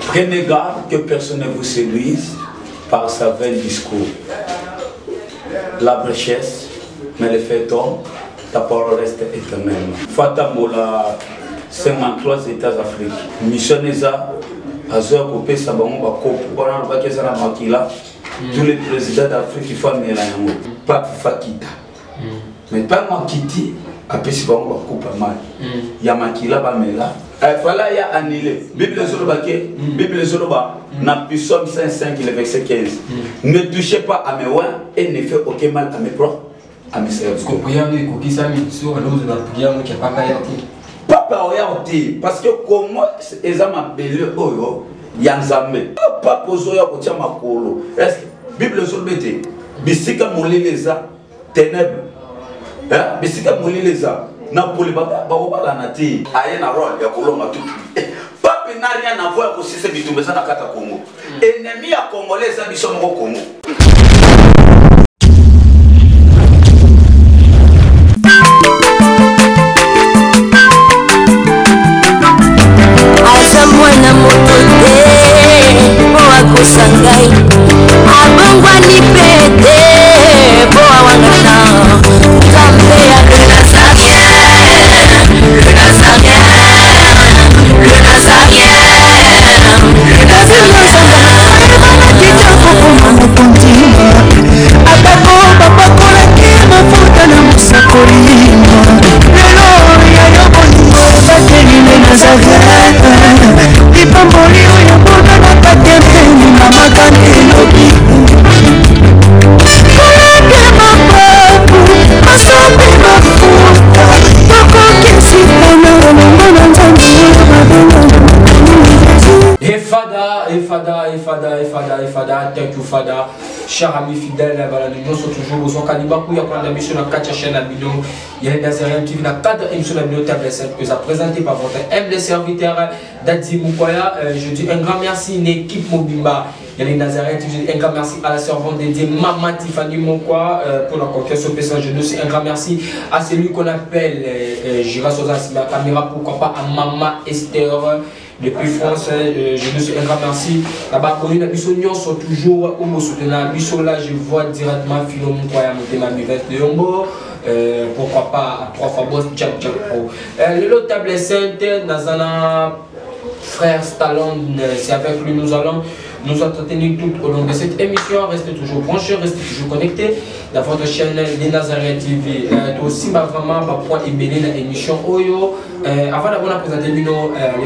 Prenez garde que personne ne vous séduise par sa vain discours. La richesse, mais le fait homme, ta parole reste éternellement. Fatamola, 53 États Afrique. Mission Neza, Azor Kopé Sabamou Bako, Boran Bakezana Makila, tous les présidents d'Afrique qui font Mélanamo. Pas Fakita. Mais pas Makiti, après Sabamou Bako pas mal. Yamakila Bamela. Il fallait y annuler. Bible Zorobaké, Bible Zoroba, n'a plus somme 5, le verset 15. Ne touchez pas à mes oins et ne faites aucun mal à mes proches, à mes services. Papa, regardez, parce que comment ils ont appelé Oyo, Yanzambe. Papa, Ozoya, Otia Makolo. Est-ce que Bible Zorobaké, Bissika Molileza, ténèbres. Bissika Molileza. Na poli baba baobala na ti aye na rôle ya kolonga tout papi n'a rien à voir avec ce bitumbe ça na kata Congo ennemi ya congolais ça biso moko Congo asa mwana moto te po akosangai abongwa ni pete po awangana kambe ya Fada, thank you Fada, chers amis fidèles, nous sommes toujours aux Okanibakou, il y a plein d'émissions dans 4 chaînes à vidéo, il y a des Nazariens TV, dans 4 émissions à vidéo, table 7, que ça présenté par votre humble serviteur Dadzi Moukoya. Je dis un grand merci, une équipe Mobimba, il y a les Nazariens TV, je dis un grand merci à la servante dédiée Maman Tiffany Moukoya pour la confiance au personnage. Je dis aussi un grand merci à celui qu'on appelle Gira Sosa, la caméra, pourquoi pas à Maman Esther. Depuis France, je me suis un grand merci. Là-bas, les Bissonions sont toujours au mot soutenant. Bisson là, je vois directement Philo Moukoya monter ma buvette de Yombo. Pourquoi pas à 3 fois boss Jack Pro. Le table sainte, Nazana, frère Stallone, c'est avec lui nous allons nous entretenir tout au long de cette émission. Restez toujours branchés, restez toujours connectés dans votre chaîne Les Nazariens TV. Aussi, vraiment, point ébélé dans l'émission Oyo. Avant d'avoir présenté les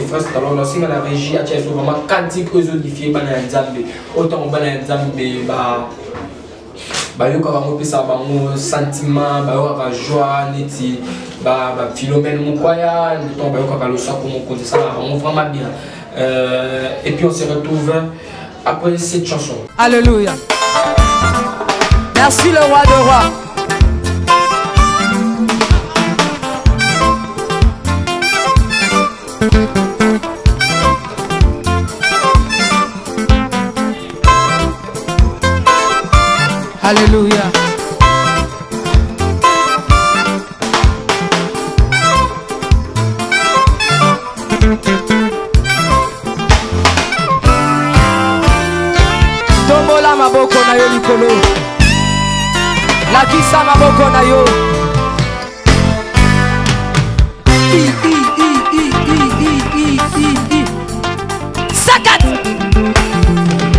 frères Stallone, aussi, dans la régie, il y a vraiment quantique aux audifiés, autant on va dans Nzambe, sentiment, joie, Philomène Moukoya, ça va vraiment bien. Et puis on se retrouve après cette chanson. Alléluia. Merci le roi de rois. Alléluia. Tombola maboko na yo likolo. Lakisa maboko na yo. Sakat.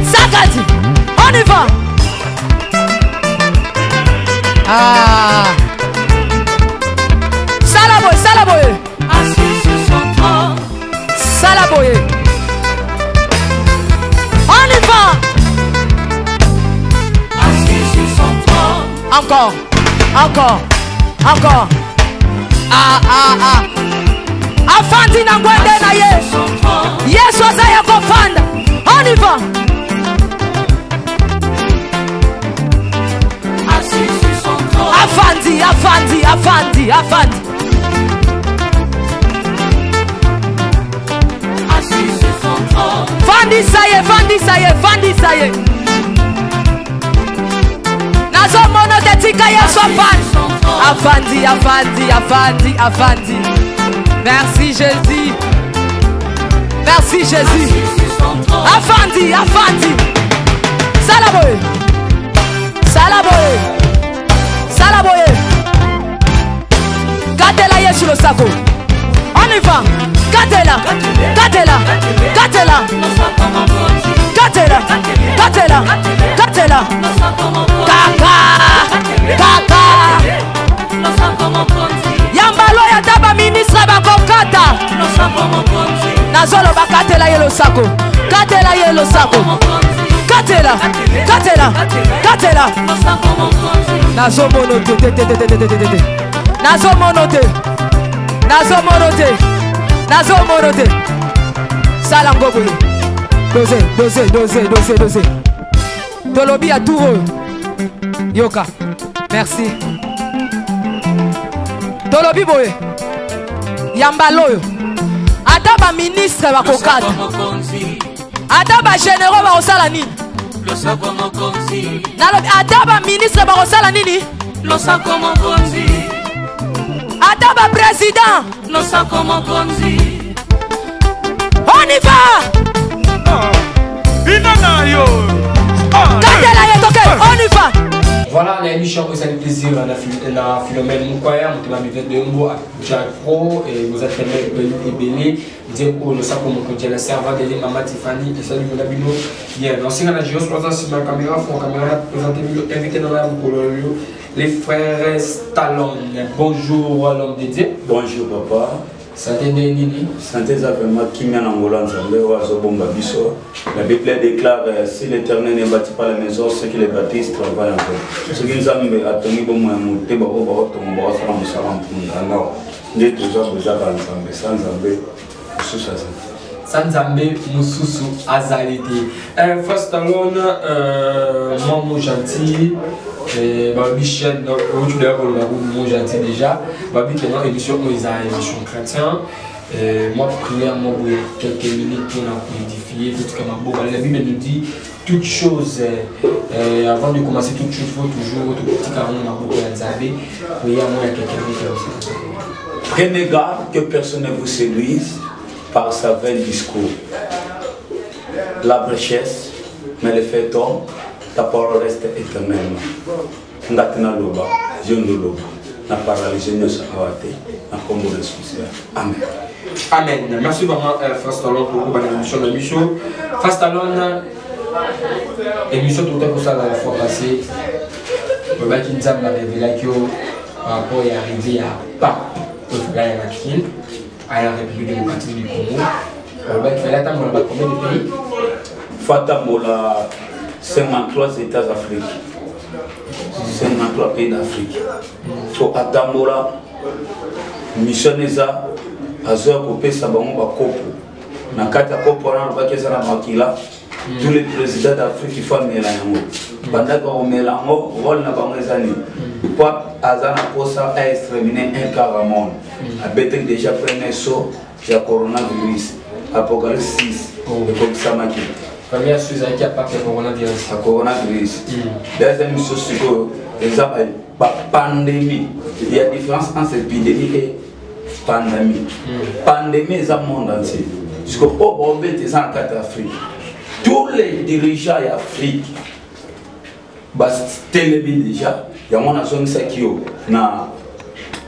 Sakat. On y va. Ah. Salaboye, Salaboye. Assis sur son trône. Salaboye. On y va. Assis sur son trône. Encore, encore, encore. Ah, ah, ah. Afandi na ngwende na ye. Yesu azaya kofanda. On y va. Assis sur son trône. Afandi, afandi, afandi, afandi. Assis sur son trône. Fandi saye, fandi saye, fandi saye. Nazo mono tetika Yesu afandi. Afandi, afandi, afandi, afandi. Jésus. Merci Jésus. Afandi, Afandi. Salaboye. Salaboye. Salaboye. Gatela Yesu le sako. On y va. Gatela. Gatela. Gatela. Gatela. Gatela. Gatela. Kaka. Kaka. Yambalo ya taba ministre bakokata. Nazolo bakatela yelo sako. Katela yelo sako. Katela. Katela. Katela. Nazo monote. Nazo monote. Nazo monote. Nazo monote. Salango boye. Dosé. Tolobi à tout. Yoka. Merci. Tolobi boye. Yambaloyo. Adaba ministre bakokata. Adaba généraux bakosala nini? Adaba ministre bakosala nini? Adaba président. On y va. On y va. Voilà l'émission que ça fait plaisir la Philomène Moukoya, mon ami de Mbo, Jack Pro et vous êtes et Béné, dire pour le sac mon côté la servante de Maman Tiffany et salut mon abino. Bien, l'ancien la Géos présent sur la caméra, font caméra présenter invité dans la les frères Stallone. Bonjour l'homme de Dieu. Bonjour papa. Santé Nini. Santé Zafema qui mène en Hollande, la Bible déclare si l'Éternel ne bâtit pas la maison, ceux qui les bâtissent travaillent encore. Ce qui nous a attendu pour moi, monter, sans Zambé, Moussousou, Azaliti. First Stallone, moi gentil. Michel, tu l'as mon gentil déjà. Babi, c'est une émission émission chrétien. Moi, prière, moi, quelques minutes pour édifier tout ce que ma boue. La Bible nous dit toutes choses. Avant de commencer toute chose, il faut toujours tout petit carreau ma boue pour Zambé. Prière, moi, il y a quelques minutes. Prenez garde que personne ne vous séduise par sa vain discours. La brèchesse, mais le fait tombe. Ta parole reste éternellement. Ngatina loba, jeune loba, na paralysé ne s'arrête, na combo de succès. Amen. Amen. Merci vraiment, Frère Stallone, pour l'émission de l'émission. Frère Stallone, émission tout à coup ça la fois passée. Le bac qui nous a révélé que par rapport à arriver à pas au Fugaya Makin, à la République démocratique du Congo. Le bac fait l'attendre dans combien de pays? Fatamola. 53 États d'Afrique, 53 pays d'Afrique. Faut attendre mission neza azoa kopesa bango bakopo na kata kopo na bakeza na makila tous les présidents d'Afrique font melango banda ko melango rôle na bango ezani pop azana posa a exterminer un quart monde a bêté déjà premier saut du coronavirus apocalypse 6 et comme ça makila. Première chose qui a pas fait coronavirus. Le coronavirus. Deuxième chose, c'est que la pandémie. Il y a une différence entre épidémie et pandémie. Pandémie, c'est le monde entier. Parce que au Bombay, c'est en Afrique. Tous les dirigeants d'Afrique, télévis déjà, il y a une zone qui est dans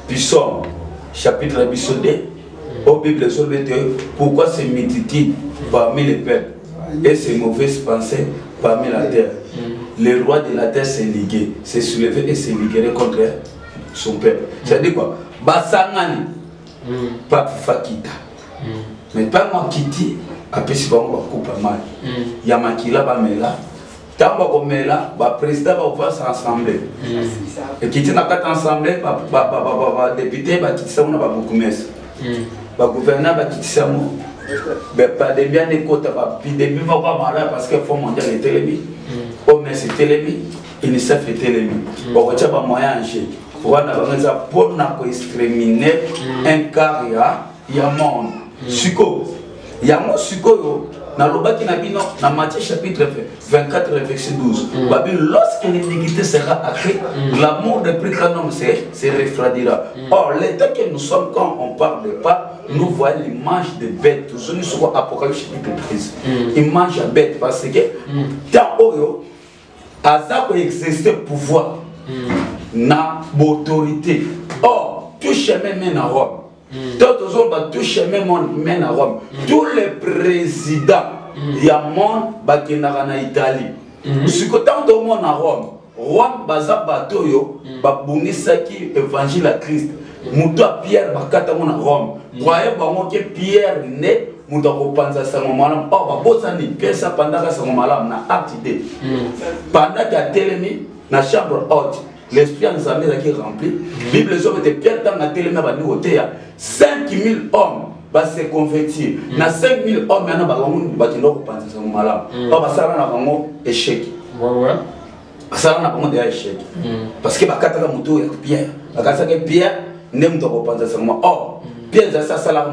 Pisson, chapitre 2, au Bible, pourquoi c'est multitude parmi les peuples et ces mauvaises pensées parmi la terre. Le roi de la terre s'est ligué, s'est soulevé et s'est ligué contre son peuple. C'est-à-dire quoi? Basangani, pas Fakita. Mais pas moi qui dit, après si on va couper mal. Yamakila Bamela, tant qu'on met là, le président va s'assembler. Et qui n'a pas ensemble, le député va quitter ça, on va beaucoup mieux. Le gouverneur va quitter ça. Mais pas de bien écouter, de bien voir malade parce qu'il faut mondial les télémis. Oh, mais c'est télémis, il ne sait pas télémis. Bon, tu as pas moyen de gérer. Pour exterminer un quart, il y a monde. Suko. Il y a mon suko, Dans le bas qui n'a dans Matthieu chapitre 24, verset 12. Lorsque l'iniquité sera accrue, l'amour de plus grand homme se refroidira. Or, l'état que nous sommes quand on parle de pas, nous voyons l'image de bêtes. Nous sommes sur Apocalypse chapitre 13. Image de bête parce que tant haut, Azak existe pouvoir, na autorité. Or, tout chemin mène à Rome. Tout chemin mène à Rome. Tous les présidents, il y a monde qui sont en Italie. Si tant de monde à Rome, Rome, baza bateau yo, babounisaki évangile à Christ. Mouta Pierre bakata mon à Rome. Croyez bango que Pierre né, mouta kopanza sa malam. Oh babosani Pierre sa pendant sa malam na acte. Pendant qu'il télémi na chambre haute. L'esprit en Zambie qui est rempli. Bible les hommes étaient Pierre dans la télé, 5000 hommes va se convertir. Dans 5000 hommes, il y a un malade. Ça va un échec. Ça va un échec. Parce que Pierre, Pierre, n'aime pas penser ça. Or, Pierre, ça, ça l'a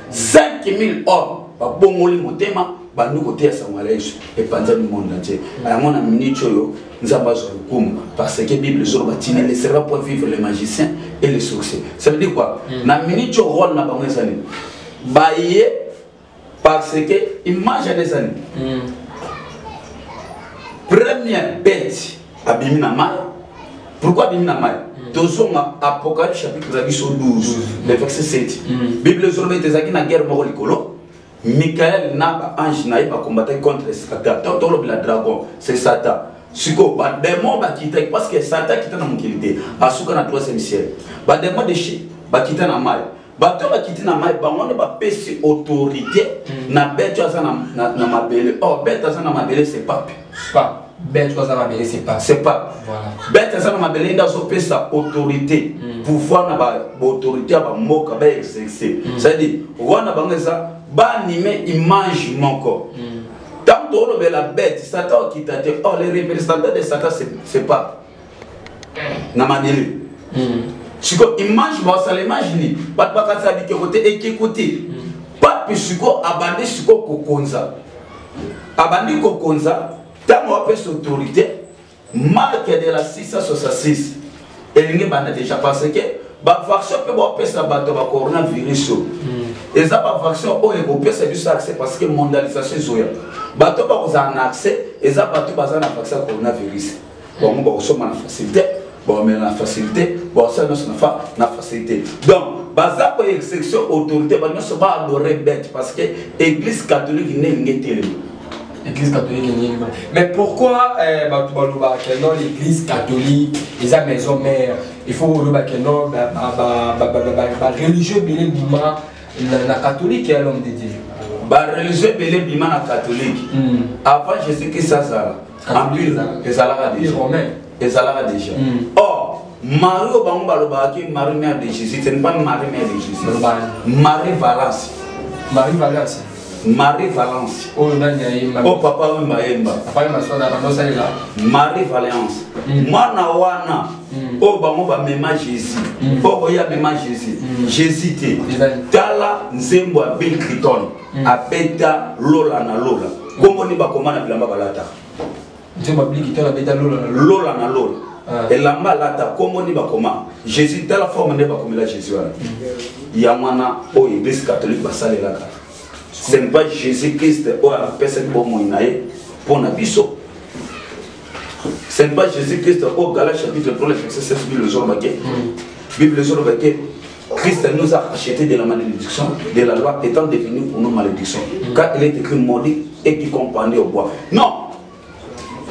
5000 hommes, bon motema, nous côté ça et pendant le monde entier. À mon ami parce que la Bible ne laissera pas vivre les magiciens et les sorciers. Ça veut dire quoi? Na minute rôle na bango ezali. Baye parce que image des années. Première bête abimina mai. Pourquoi abimina mai? Tozonga Apocalypse chapitre 12, le verset 7. Bible zolbe tezaki na guerre moko likolo. Michael n'a ange n'a pas combattu contre Satan. Tant le dragon, c'est Satan. Siko, ba démon ba kita parce que Satan kita na mukilité. Asuka na 3e ciel. Ba démon de chi, ba kita na mai. Ba to ba kita na mai ba on ba pesi autorité na bête ça na mabele. Oh bête ça na mabele c'est pas. Pas. Bête ça na mabele c'est pas. C'est pas. Voilà. Bête ça na mabele nda so pesa autorité. Pouvoir na ba autorité ba moka ba exercer. C'est-à-dire, wana bangeza ba animer image moko. Tant que la bête, Satan qui t'a dit, oh les représentants de Satan c'est pas. Namadele. Si quoi image, ça l'image ni. Pas de baka sabi côté et qui côté. Pas plus si quoi abandé si quoi kokonza. Abandé kokonza. Tant qu'on appelle autorité, marque de la 666. Et il n'y a déjà parce que la vaccin peut appeler ça le coronavirus. Et ça, la vaccin, on peut faire accès parce que la mondialisation est là. Bateau a un accès, et ça, bateau a un vaccin coronavirus. Bon, on a une facilité, bon, mais la facilité, bon, ça, nous avons une facilité. Donc, baza pour exception autorité, nous sommes pas adorés bête parce que l'église catholique n'est pas L'église catholique est libre. Mais pourquoi l'église catholique, les maisons mères, il faut que les religieux bima la catholique est l'homme de Dieu. Les religieux bima la catholique. Avant Jésus-Christ, ça. En plus, les Romains. Les Alara déjà. Or, Marie Marie mère de Jésus, ce n'est pas Marie mère de Jésus. Marie Valence. Marie Valence. Marie Valence. Oh papa Marie Valence. Mana wana. Oh bango ba mema Jésus. Oh ya mema Jésus. Jésus te. Tala nzembo Bill Clinton. Abeta lola na lola. Kombo ni ba komana bilamba balata. Nzembo Bill Clinton abeta lola na lola. Et lamba lata kombo ni ba koma. Jésus tala forme ne ba komela Jésus wana. Yamana o église catholique ba salela ka. Ce n'est pas Jésus-Christ ou la personne pour la biso. Ce n'est pas Jésus-Christ au Galates chapitre 3, verset 16, Bible Christ nous a acheté de la malédiction, de la loi étant devenu pour nous malédiction. Car il est écrit maudit et qui comprenait au bois. Non,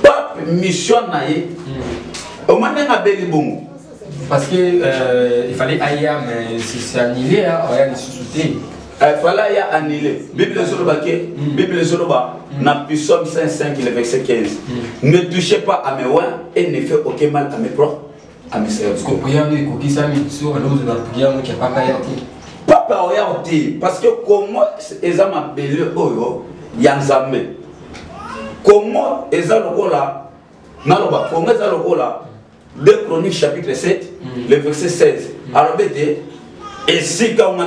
pas mission naïe. Au moment où parce que il fallait ailleurs, mais c'est annulé, rien ne suscité. Il fallait annuler. Bible Zoroba, dans Psaume 5, le verset 15. Ne touchez pas à mes oins et ne faites aucun mal à mes proches, à mes serviteurs. Papa, parce que comment ils ont appelé Oyo, Yanzame. Comment ils ont là, comment ils ont là, 2 Chroniques chapitre 7, le verset 16. Alors, et si quand on a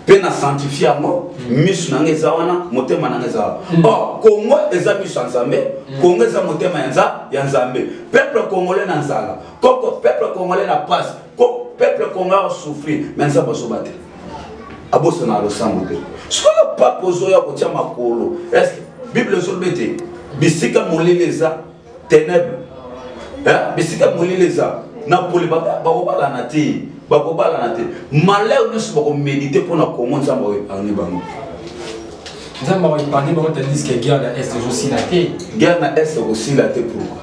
pe na sanctifier ngo misu na ngeza wana motema na ngeza oh Congo eza misu nzambe Congo eza motema ya nzambe peuple congolais na nzala koko peuple congolais na passe ko peuple congolais souffrir mais ça baso battre aboso na losambo te ce que pas pozo ya kotia makolo est-ce que bible solbete bisika moleleza ténèbres hein bisika moleleza na poli ba bala na te bakobala na te malheur ne soit comme méditer pour na comment ça va parler bango ça m'a parlé mais on te dit que guerre na est aussi la té guerre na est aussi la té pourquoi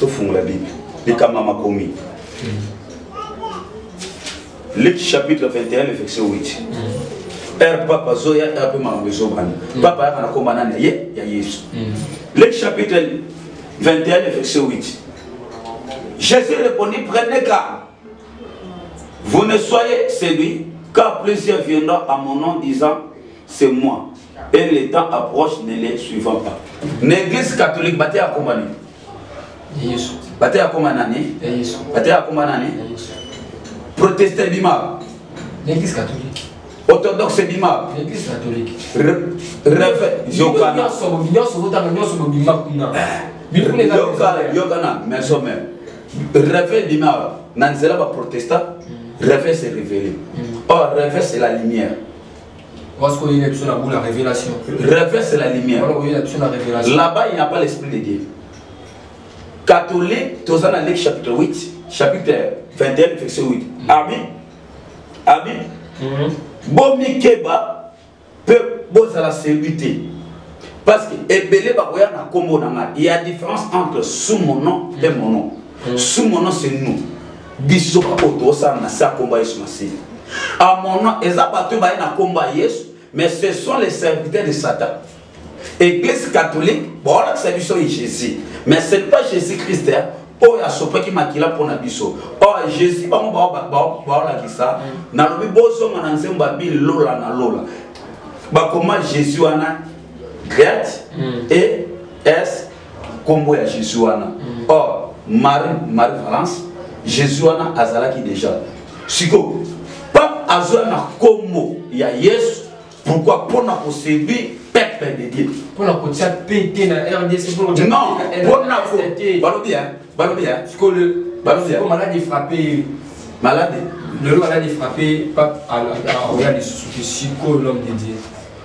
to fond la bible les kamama komi Luc chapitre 21 le verset 8 papa zoya pe mabezo bana papa kana komana na ye ya Yesu Luc chapitre 21 le verset 8 Jésus répondit prenez garde. Vous ne soyez séduits, car plusieurs viendront à mon nom disant c'est moi. Et le temps approche, ne les suivant pas. L'église catholique, bâtie à combien d'années? Bâtie à combien d'années? Bâtie à combien d'années? Protestant bimab. L'église catholique. Orthodoxe bimab. L'église catholique. Réveil. Yokana. Yokana, mais sommet. Réveil bimab. Nanzela va protestant. Réveil c'est révélé. Or, réveil c'est la lumière. La révélation. Réveil c'est la lumière. Là-bas, il n'y a pas l'esprit de Dieu. Catholique, tu as dans Luc chapitre 8, chapitre 21, verset 8. Amen. Amen. Bomi keba peut poser la célébrité. Parce que il y a différence entre sous mon nom et mon nom. Sous mon nom, c'est nous. Biso auto ça na sa combat Yesu Masih. À mon nom, ezabatu ba na combat Yesu, mais ce sont les serviteurs de Satan. Église catholique, bon là c'est biso Jésus, mais c'est pas Jésus Christ. Oh ya sopa ki makila pona biso. Oh Jésus ba mo ba la kisa. Na lobi bozo na nzemba bi lola na lola. Ba comment Jésus wana grec et S combo ya Jésus wana. Oh Marie Valence Jésus wana azalaki déjà. Siko, pas azona komo ya Yesu. Pourquoi pour na posséder peuple de Dieu? Pour la côté pété na RDC pour le non, pour na balo bien. Siko le maladie frappé malade. Le maladie frappé pape à regarder sur Siko l'homme de Dieu.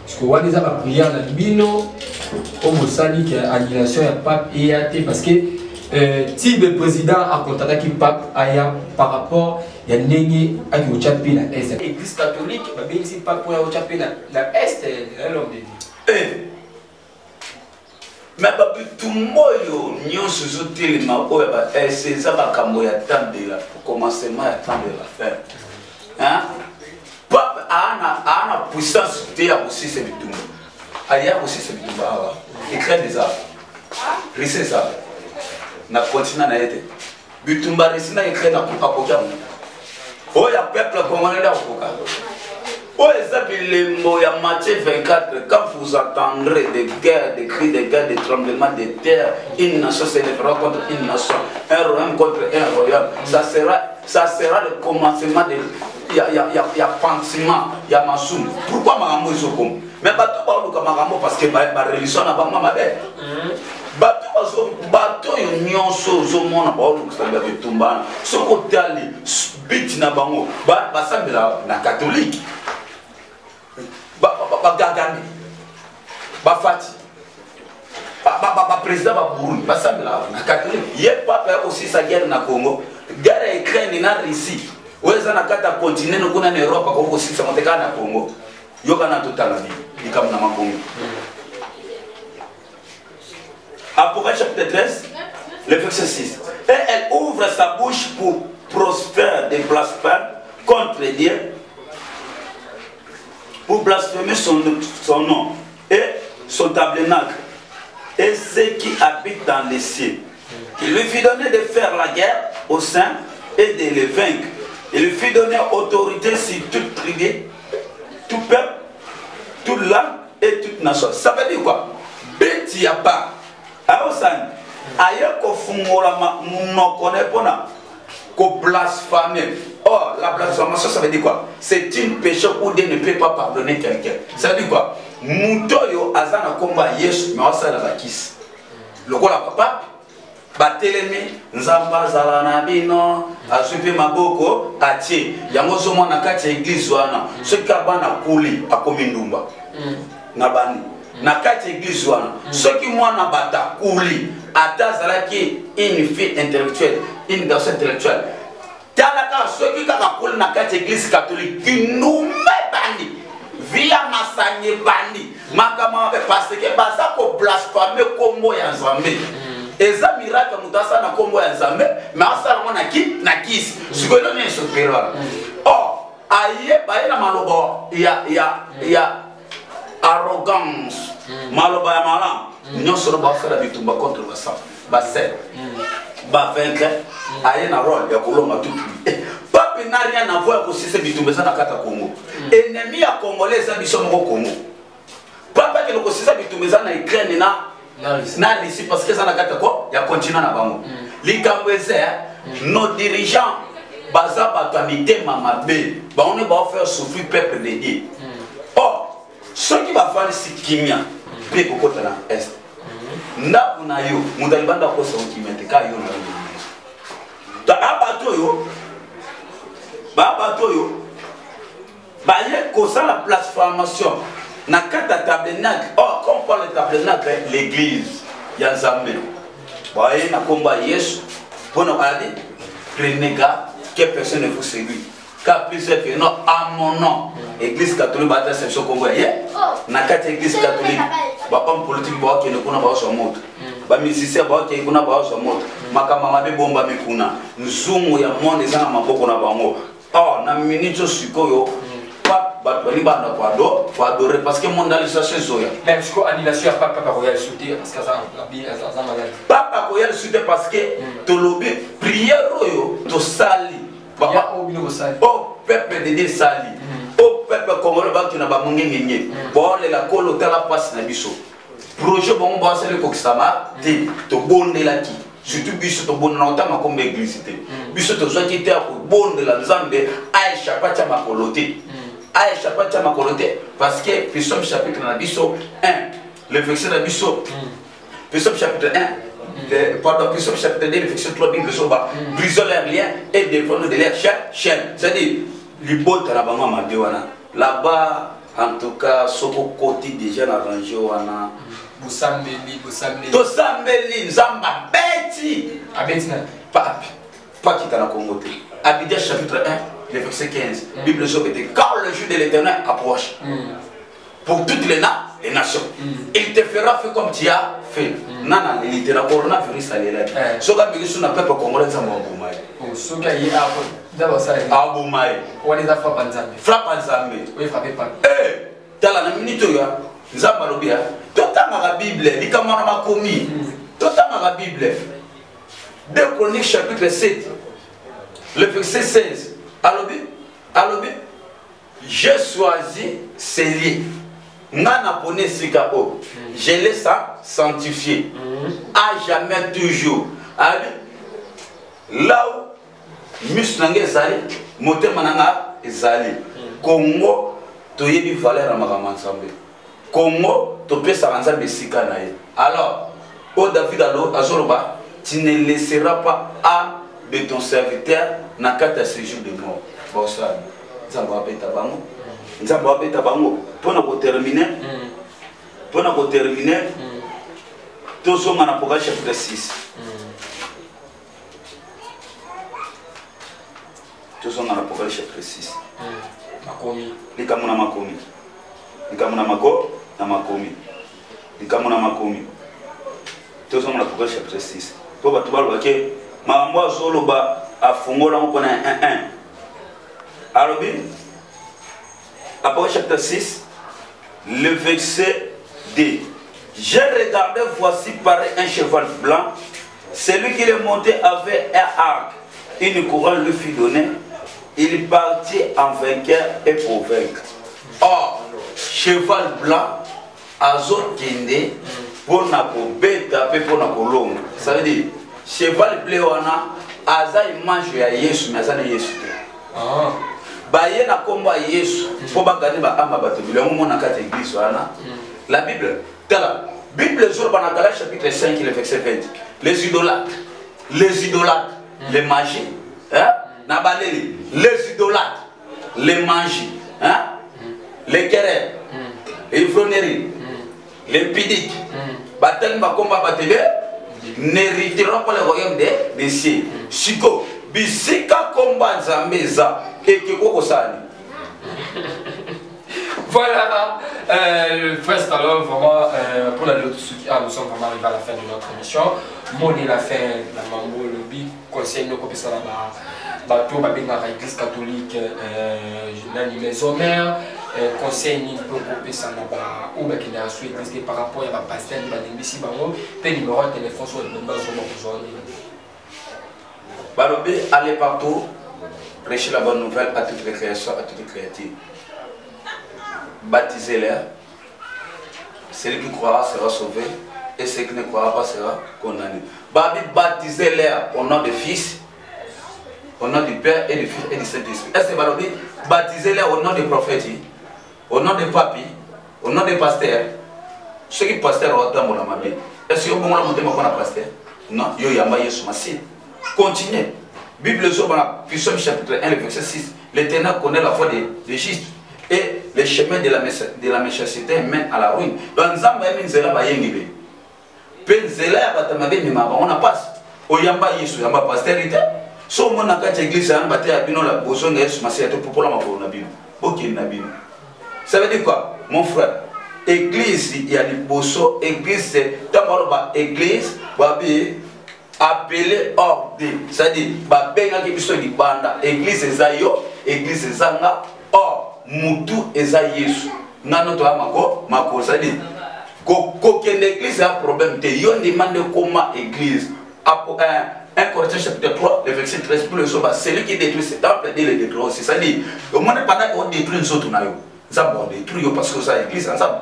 Parce que on a la prière la bino au sali qui annulation ya pape et parce que si le président a contacté qui pape aya par rapport il y a nengi à Ochapi la est l'église catholique ba benzi pape pour Ochapi la est l'homme de Dieu mais papi tout moyo nyonso zotelema oyo ba c'est ça ba kambo ya tandela pour commencement ya tandela faire hein pape ana puissance te ya aussi c'est bitumba aya aussi c'est bitumba écrit des arbres risser ça na continent na été bitumba resina écrit na kupa koka oh ya peuple congolais la koka oh les ya Matthieu 24 quand vous entendrez des guerres des cris de guerre des tremblements de terre une nation s'élèvera contre une nation un royaume contre un royaume ça sera le commencement de ya pansement ya masum pourquoi magambo isokom mais bato ba luka magambo parce que ba religion na bango mabe bato yo nyonso zo mona ba luka ba bitumba soko tali bit na bango ba sambela na catholique ba gagami ba fati ba président ba Burundi ba sambela na catholique ye papa aussi sa guerre na Congo guerre Ukraine na Russie weza na kata continent no kuna na Europe ko aussi sa moteka na Congo yoka na totala ni comme na makongo. Apocalypse chapitre 13 le verset 6 et elle ouvre sa bouche pour prospérer des blasphèmes contre Dieu pour blasphémer son nom et son tabernacle et ceux qui habitent dans les cieux. Il lui fit donner de faire la guerre aux saints et de les vaincre. Il lui fit donner autorité sur toute tribu, tout peuple, toute langue et toute nation. Ça veut dire quoi? Beti ya ba. Aosan. Ayako fungola munokone pona. ko blasphémer. Or, la blasphémation, ça veut dire quoi? C'est une péché où Dieu ne peut pas pardonner quelqu'un. Ça veut dire quoi? Mutoyo azana komba Yesu mais osala la kiss. Lokola papa batelemi nzamba zala na bino azupi maboko atie yango zomo na kati ya église wana ce kabana kuli akomi ndumba na bani na kati ya église wana ce qui mwana bata kuli atazala ki une fille intellectuelle une garçon intellectuelle talaka ce qui kaka kuli na kati ya église catholique qui nous met bani via masanye bani makama parce que baza ko blasphémer kombo ya Nzambe eza miracle mutasa na kombo ya Nzambe mais asala mona ki na kisi sikolo ne sopera oh aye ba ina malobo ya arrogance maloba ya malam nyosoro ba fera bitumba contre ba sel ba vaincre aye na rôle ya koloma tout pape n'a rien à voir avec ce bitumba ça na kata Congo ennemi ya congolais ça biso moko Congo papa que le kosisa bitumba ça na Ukraine na ici parce que ça na kata ko ya continent na bango likambo eza nos dirigeants baza bato mitema mabe ba on va faire souffrir peuple de Dieu or ceux qui va faire ici kimia pe kokota na est nda kuna yo mudalibanda ko sa kimete ka yo na ta abato yo ba ye ko ça la plateformation na kata tabernacle. Oh, quand on parle de tabernacle, l'église, il y a Nzambe. Voyez, na komba Yesu, pour nous dire, prenez garde que personne ne vous séduit. Car plusieurs que non, à mon nom, église catholique, bah c'est ce qu'on voit. Na kata église catholique, bah homme politique, bah qui ne connaît pas son mot. Bah musicien, bah qui ne connaît pas son mot. Makama mabe bomba mikuna. Nzumu ya monde des gens maboko na bango. Oh, na minute sikoyo. Faut adorer parce que mondialisation zoya. Même si annulation à Papa Royal sauté parce que ça Papa Royal sauté parce que to lobby prière royo to sali. Papa au bino sali. Oh peuple de Dieu sali. Oh peuple congolais ba tu na ba mungengenge. Bon la kolo tala passe na biso. Projet bon ba sali ko kisama te to bonde la ki. Surtout biso to bonde na otama comme église te. Biso to zo ki te ko bonde la Nzambe Aisha pacha makolote. Aïcha pacha makolote parce que Psaume chapitre 1 le verset de Bisso Psaume chapitre 1 pardon Psaume chapitre 2 le verset 3 Bible soba brisons leurs liens et défendons de leurs chaînes c'est-à-dire les bottes à la banque madewana là-bas en tout cas soko côté déjà arrangé wana Bosambeli to sambeli nzamba beti abetina pas qui na Congo te Abidjan chapitre 1 le verset 15, Bible dit quand le jour de l'Éternel approche, pour toutes les nations, il te fera faire comme tu as fait. Nana, il était la coronavirus à l'élève. Ce qui est sur la peuple congolais, c'est mon boumaï. Ce qui est d'abord ça. Ah, boumaï. On les a frappés en Zambie. Frappe en Zambie. Oui, frappé pas. Eh, dans la minute, Zamba Lobia, tout la Bible, il y a ma commis. Tout la Bible. 2 Chroniques chapitre 7, le verset 16. Alobi, j'ai choisi ces liens. Nana pone sikao. Je l'ai sanctifié. À jamais toujours. Là où Musnanga Zali, Motemananga Zali. Congo, tu y a valeur à Maramansambe. Congo, tu peux s'avancer Sika naï. Alors, au David Azoroba, tu ne laisseras pas à de ton serviteur n'a qu'à ta séjour de mort. Bon ça, Nzamba beta bango. Nzamba beta bango. Pour nous terminer, tous sommes en Apocalypse chapitre 6. Tous sommes en Apocalypse chapitre 6. Makomi. Likamuna makomi. Likamuna mako na makomi. Likamuna makomi. Tous sommes en Apocalypse chapitre 6. Pour battre le baquet. Mambo Zoloba a fongola on connaît 1-1. Arabi, Apocalypse chapitre 6, le verset 2. J'ai regardé, voici paraît un cheval blanc. Celui qui est monté avait un arc. Une couronne lui fut donnée. Il partit en vainqueur et pour vaincre. Or, cheval blanc, azot kende, pour na ko beta, pour na ko longa. Ça veut dire, cheval bleu wana aza image ya Yesu mais aza na Yesu te. Baye na komba Yesu po bagani ba amba bato bilango mona kati église wana. La Bible, tala Bible sur Banagala chapitre 5 le verset 20. Les idolâtres, les magies, hein? Nabaleli, les idolâtres, les magies, hein? Les querelles, les ivrogneries, les pidiques, Batel Bakomba Batele, n'hériteront pas le royaume des cieux. Siko, Bisika Komba Zambeza, et Kiko Sani. Voilà, first alors vraiment pour la nous sommes vraiment arrivés à la fin de notre émission. Moni la fin, la mambo, le big conseil nous copie ça là-bas. Bateau, l'église catholique, les maisons mères, conseil nous peut copier ça là-bas. Ou bien qu'il y a l'église par rapport à la pasteur de la ici, puis numéro de téléphone sur le numéro Balobé, allez partout, prêcher la bonne nouvelle à toutes les créations, à toutes les créatures. Baptisez-les. Celui qui croira sera sauvé et celui qui ne croira pas sera condamné. Baptisez-les au nom du Fils, au nom du Père et du Fils et du Saint-Esprit. Est-ce que Balobi, baptisez-les au nom des prophètes, au nom des papis, au nom des pasteurs. Ceux qui pasteurs ont dans mon amabé. Est-ce que vous avez monté mon pasteur? Non, il y a un Yesu Massi. Continuez. Bible sur Psaume chapitre 1, le verset 6. L'Éternel connaît la voie des justes. Et les chemins de la méchanceté mènent à la ruine. Donc, Zamba et Minzela va y aller. Penzela on a pas. Oyamba Yesu, yamba postérité. So mon akati église en baté abino la boson Yesu masiato pour la mako na bino. OK na bino. Ça veut dire quoi? Mon frère, église il y a des bosso, église c'est tamaloba église babi appelé ordre. C'est-à-dire ba benga ki biso di banda, église ezayo, église ezanga or mutu eza Yesu. Nano to mako c'est-à-dire qu'aucune église a un problème. Yo demande comment église. 1 Corinthiens chapitre 3, le verset 13, pour le soba, celui qui détruit ce temple, il le détruit aussi. C'est-à-dire, au moins pendant qu'on détruit les autres, nous avons détruit parce que ça église ensemble.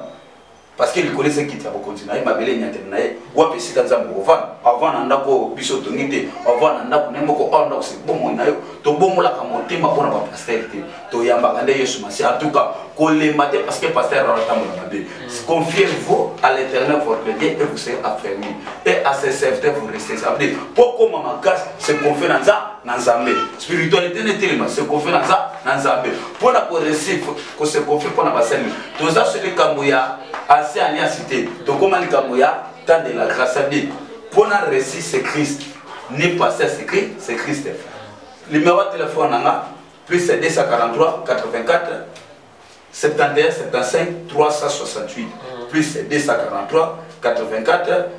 Parce qu'il connaît ce qui t'a continué. Il m'a appelé Niatenae, ou à Pessi dans un mouvement. Avant d'en avoir biso tonité, avant d'en avoir n'importe quoi, on a aussi bon moyen. To bon mola kamonté, ma bonne pastorité. To yamba kande Yesu Massi. En tout cas, qu'on les mate parce que pasteur a l'attendre dans la Bible. Confiez-vous à l'Éternel votre Dieu et vous serez affermis. Et à ses serviteurs vous restez stable. Pourquoi ma casse se confie dans ça, dans Zambé. Spiritualité n'est tellement se confie dans ça, dans Zambé. Pour la réussir, qu'on se confie pour la basse. Tout ça, c'est le Kamouya. Assez alliancité. Donc, comment le Kamouya, tant de la grâce à Dieu. Pour la réussir, c'est Christ. N'est pas ça, c'est Christ. Le numéro de téléphone, plus 243 84 71 75 368. Plus 243 84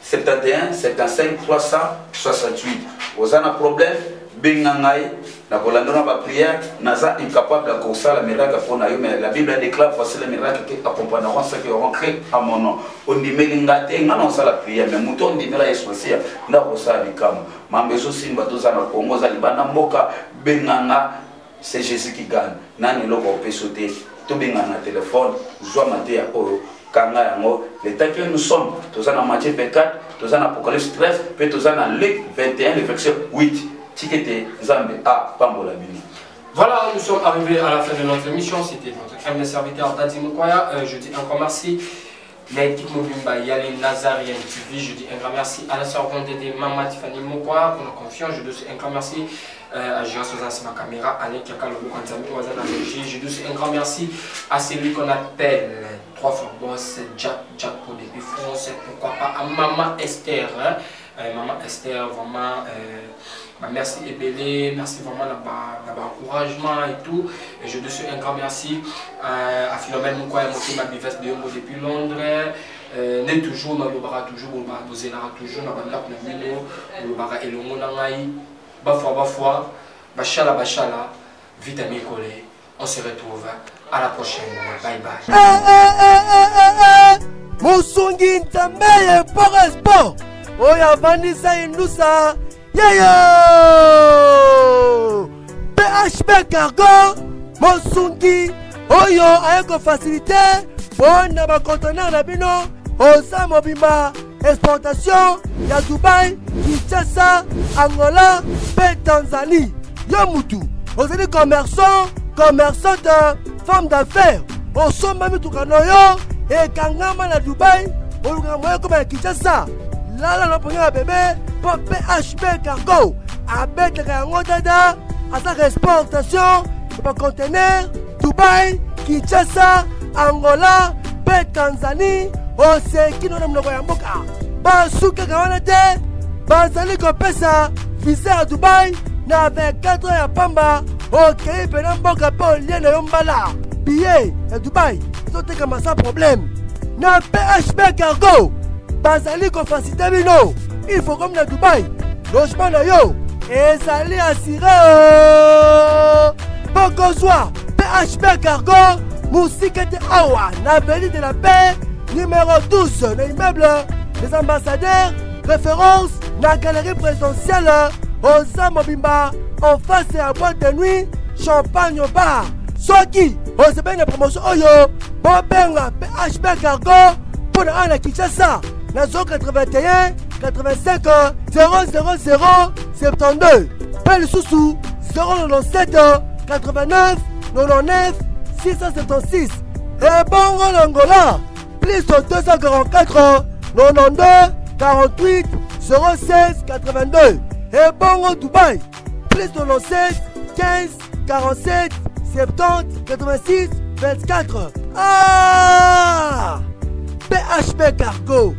71 75 368. Vous avez un problème, bengangai, na kolandona ba prière, naza incapable de causer la miracle pour nayo, mais la Bible déclare voici les miracles qui accompagneront ceux qui auront cru à mon nom. On dit mais l'ingate, non ça la prière, mais mouton dit mais la esposia, na kosa bikam. Mambezo simba toza na Congo za libana mboka benganga, c'est Jésus qui gagne. Nani loko peut sauter, to benganga téléphone, joie maté ya oro. Le temps que nous sommes, nous sommes en Matthieu 24, nous sommes en Apocalypse 13, puis nous sommes en Luc 21, le verset 8. Tikete Zambé à Pambola Bini. Voilà, nous sommes arrivés à la fin de notre émission. C'était notre humble serviteur Dadi Mokoya. Je dis encore merci. L'équipe Mobimba Yale Nazarien TV. Je dis un grand merci à la servante de Maman Tiffany Mokoya pour la confiance. Je dis un grand merci à Gérard Sozansi ma caméra, à Nekaka Lobo Kanzami Ouazana Régie. Je dis un grand merci à celui qu'on appelle 3 fois boss Jack pour depuis France. Pourquoi pas à Maman Esther. Maman Esther, vraiment. Merci Ebélé, merci vraiment l'encouragement et tout. Et je dis un grand merci à Philomène Moukoya, ma bivesse de Yongo depuis Londres. N'est toujours, nous bara toujours, nous bara toujours, nous bara Mino, nous bara Elongo Nangaï, Bafwa, Bachala, Vitamine Collé. On se retrouve à la prochaine. Bye bye. Moussungi Ntameye Porespo, Oya Vanessa Indusa. Yo PHB Cargo Mosungi Oyo ayeko facilité pour na ba conteneur na bino Osa Mobimba exportation ya Dubaï Kinshasa, Angola, pe Tanzanie. Yo mutu, vous êtes commerçant, commerçante, femme d'affaires. Au sommet de Tukanoyo et Kangama na Dubaï, au Lugamoyo comme à Kinshasa. Là, on prend un bébé pour PHB Cargo. Avec le Kango Dada, à sa exportation, pour conteneur, Dubaï, Kinshasa, Angola, pe Tanzanie, au Seki, non, non, non, Basuka Kawanate, Bazali Kopesa, visa à Dubaï, na 24 heures à Pamba, ok, Penamboka Paul, Lien et Yombala, billet à Dubaï, ils ont été comme ça problème. Na PHB Cargo, Bazali Kofacité Bino, il faut comme na Dubaï, logement na yo, et Zali assuré, Bokozwa, PHB Cargo, Moussika de Awa, na Vallée de la Paix, numéro 12, l'immeuble des ambassadeurs, référence dans la galerie présidentielle aux Mobimba, en face de la boîte de nuit, champagne au bar. Soki, on se fait une promotion Oyo, Bobenga, PHB Cargo, pour la Kinshasa, la zone 81, 85, 000 72. Pelle Soussou, 097, 89, 99, 676. Et bon, Angola, plus de 244, 92, 48, 016, 82. Et bon Dubaï, plus de 97, 15, 47, 70, 86, 24. Ah! PHB Cargo.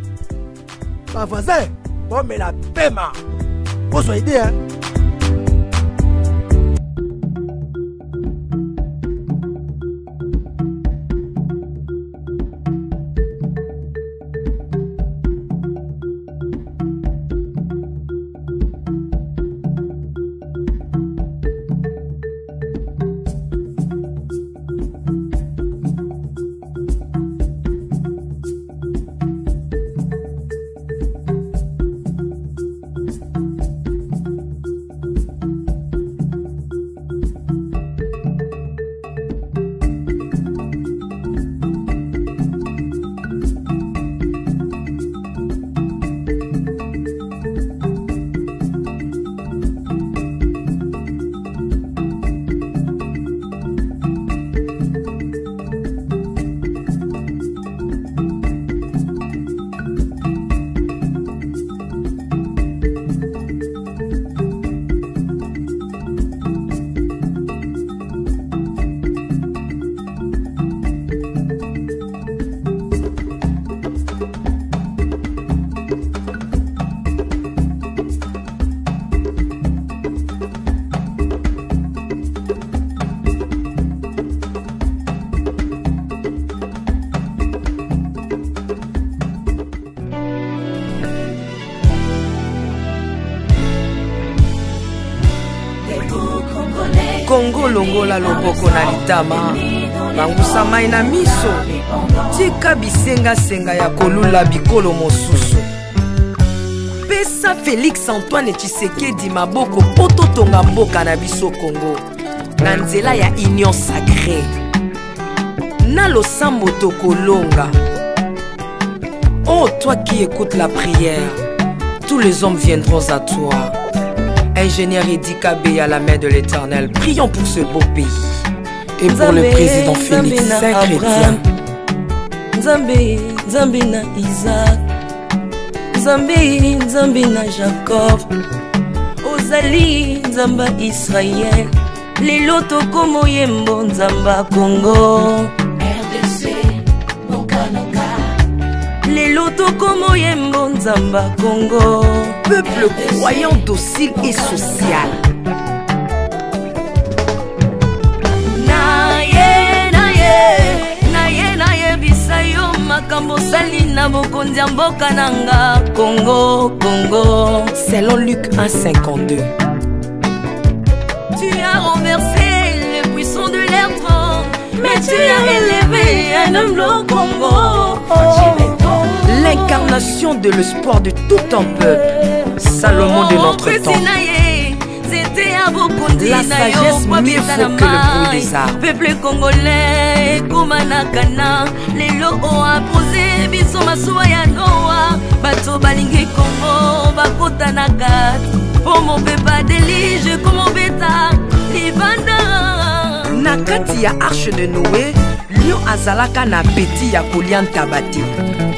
Ma voisin, bon mais la PEMA. Vous soyez dit, hein? Congo longola loboko na litama bangusa mai na miso tika bisenga senga ya kolula bikolo mosusu pesa Félix Antoine Tshisekedi maboko poto tonga mboka na biso Congo na nzela ya union sacrée na losambo tokolonga. Oh toi qui écoutes la prière, tous les hommes viendront à toi. Ingénieur Edi Kabé à la main de l'Éternel, prions pour ce beau pays. Et pour le président Félix Saint-Chrétien. Nzambe na Isaac, Nzambe na Jacob, Ozali Nzamba Israël, lelo tokomo yembo Nzamba Congo, RDC, Bokananga, lelo tokomo yembo Nzamba Congo. Peuple croyant docile et social. Naye bisayo makambo sali na bokonzi mboka nanga Congo. Selon Luc 1,52. Tu as renversé les puissants de leur trône, mais tu as élevé un homme au Congo. L'incarnation de l'espoir de tout un peuple. Salomon de notre temps. La sagesse mieux vaut que le bruit des arbres. Peuple congolais, bokuma na kana lelo oapoze biso masuwa ya noa bato balingi Congo bakota na kati po mopepa delige komobeta libanda na kati ya arche de Noé lion azalaka na peti ya kolia ntaba te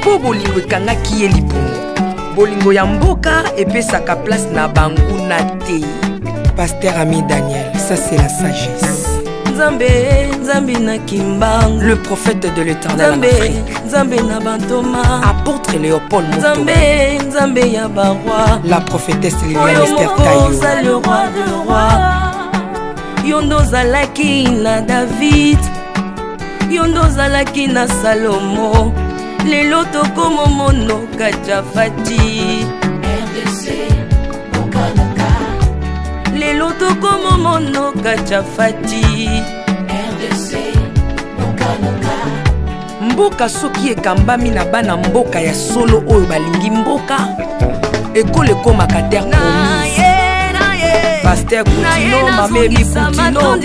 mpo bolingo ekangaki ye libongo bolingo ya mboka epesaka place na banguna te. Pasteur Ami Daniel, ça c'est la sagesse. Nzambe, Nzambe na Kimbang, le prophète de l'Éternel en Afrique. Nzambe na Bantoma, apôtre Léopold Moto. Nzambe, Nzambe ya baroi, la prophétesse Liliane Esther Tayo. Le roi de roi, yondo zalaki na David, yondo zalaki na Salomo, lelo tokomo mono Kajafati. Lelo tokomo mono Kajafati. Mboka soki ekambami na bana mboka ya solo oyo balingi mboka ekole ekomaka terre promise. Pasteur Koutino, Mamébi Koutino,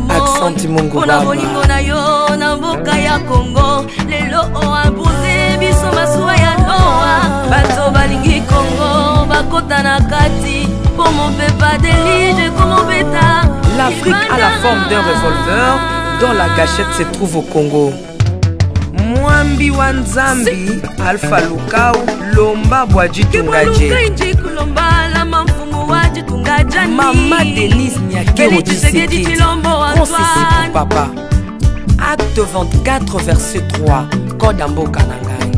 Accent Mungu Baba. Bolingo na yo na mboka ya Congo lelo oabuze biso masuwa ya noa bato balingi Congo bakota na kati pour mon pepa delige comme beta. L'Afrique a la forme d'un revolver dont la gâchette se trouve au Congo. Mwambi wa Nzambi, Alpha Lukau, Lomba Bwaji Tungaje. Maman Denise Nyakero Tshisekedi, Conseil pour papa. Acte 24, verset 3, Code Amboka Nangai.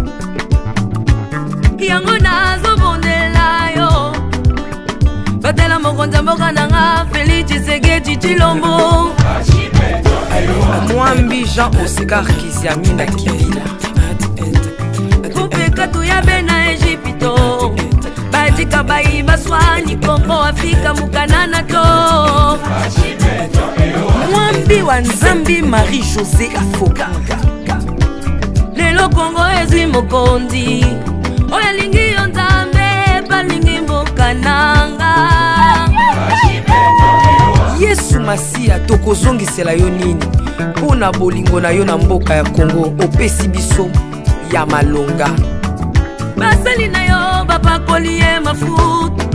Yango nazo bondela yo batela mokonza mboka nanga Félix Tshisekedi Tshilombo. Mwambi Jean Oscar Kiziamina Kibila. Kupeka tuyabe na Egypto bajika bayi baswani Kongo Afrika mukanana to. Mwambi wa Nzambi Marie-José Afoka. Lelo Kongo ezi mokondi oyalingi yo Nzambe balingi mboka nanga. Yesu Masia tokozongisela yo nini mpona bolingo na yo na mboka ya Congo opesi biso ya malonga. Basali na yo bapakoli ye mafuta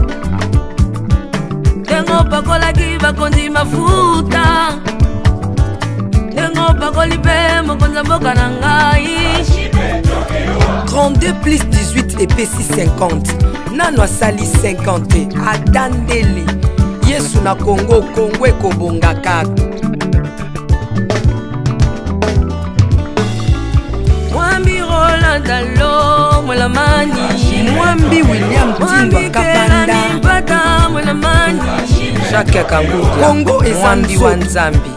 ndengo pakolaki bakonzi mafuta ndengo pakoli mpe mokonza mboka na ngai. 32 plus 18 epesi 50 nano asali 50 atandeli Yesu na Congo Congo ekobonga kaka. Mwambi Roland Dalo Mwelamani, Mwambi William Tindwa Kapanda, Jacques Kanguka, Congo eza Mwambi wa Nzambi.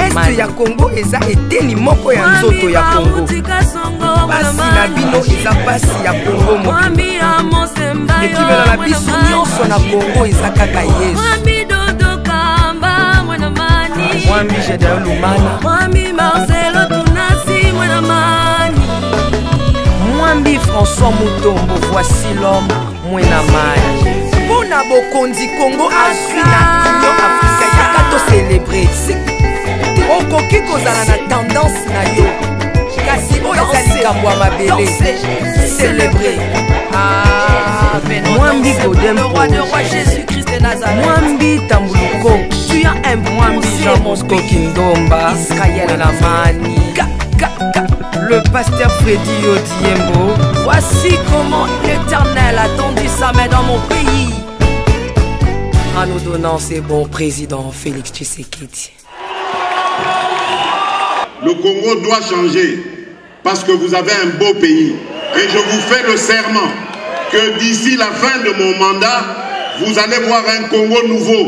Este ya Congo eza eteni moko ya nzoto ya Congo. Basi na bino eza pasi ya Congo moko. Ekimela na biso nyonso na Congo eza kaka Yesu. Mwambi Jedeo Lumana, Mwambi Marcelo Tunasi Mwenamani, Mwambi François Mutombo, voici l'homme Mwenamani. Pona bokonzi Congo Afrika, Union Afrika yaka to célébrer. Okoki kozala na tendance na yo kasi oyo eza likambo ya mabele célébrer. Mwambi Godempo, Mwambi Tambuluko, tu as un Mwambi Jean Mosco Kindomba, Israël Lamani, le pasteur Freddy Odiembo. Voici comment l'Éternel a tendu sa main dans mon pays en nous donnant ses bons présidents Félix Tshisekedi. Le Congo doit changer parce que vous avez un beau pays. Et je vous fais le serment que d'ici la fin de mon mandat, vous allez voir un Congo nouveau.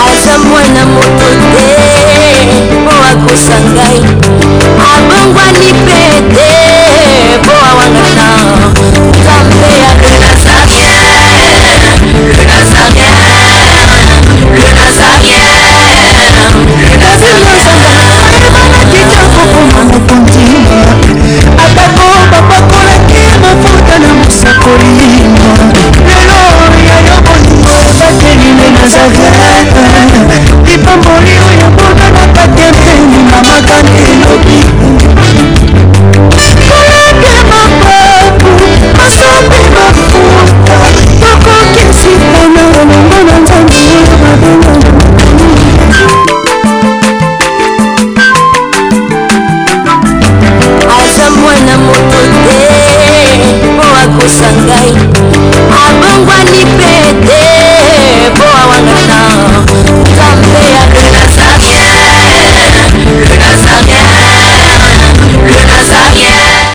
Azamwana motote oako sangai abongwani pete boa wangana Nzambe ya le Nazarien, le Nazarien, le Nazarien, le Nazarien. akosa ngai abongwani